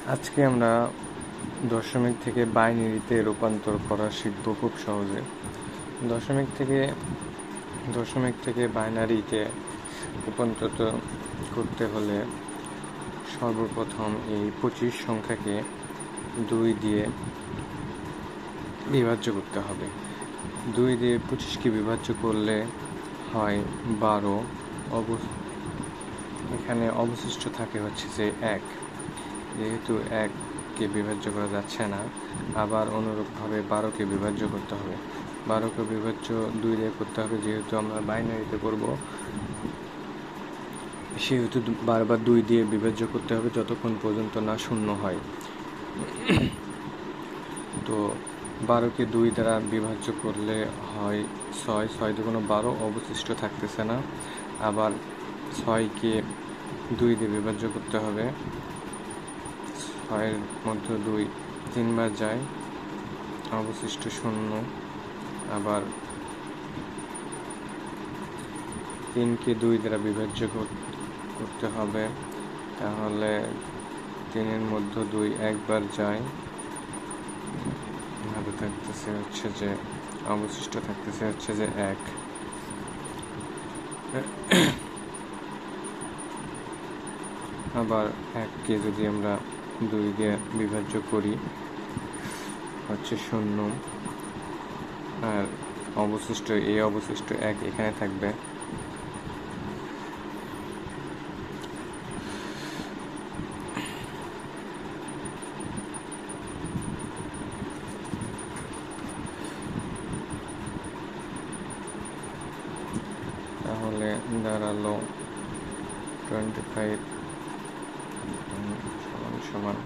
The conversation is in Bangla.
আজকে আমরা দশমিক থেকে বাইনারিতে রূপান্তর করা শিখব খুব সহজে। দশমিক থেকে বাইনারিতে রূপান্তর করতে হলে সর্বপ্রথম এই 25 সংখ্যাকে 2 দিয়ে বিভাজ্য করতে হবে। 2 দিয়ে 25কে বিভাজ্য করলে হয় 12। এখানে অবশিষ্ট থাকে হচ্ছে যে 1। যেহেতু 1কে বিভাজ্য করা যাচ্ছে না, আবার অনুরূপভাবে 12কে বিভাজ্য করতে হবে। 12কে বিভাজ্য 2 দিয়ে করতে হবে, যেহেতু আমরা বাইনারিতে করব সেহেতু বারবার 2 দিয়ে বিভাজ্য করতে হবে যতক্ষণ পর্যন্ত না 0 হয়। তো 12কে 2 দ্বারা বিভাজ্য করলে হয় 6। 6 দুগুণে 12, অবশিষ্ট থাকতেছে না। আবার 6কে 2 দিয়ে বিভাজ্য করতে হবে, 6-এর মধ্যে 2 3বার যায়, অবশিষ্ট 0। আবার 3কে 2 দ্বারা বিভাজ্য করতে হবে, তাহলে 3-এর মধ্যে 2 একবার যায়, ভাবে থাকতেছে হচ্ছে যে অবশিষ্ট থাকতেছে হচ্ছে যে 1। আবার 1কে যদি আমরা 2 দিয়ে বিভাজ্য করি হচ্ছে 0, আর অবশিষ্ট 1 এখানে থাকবে। তাহলে দাঁড়ালো 25 সমান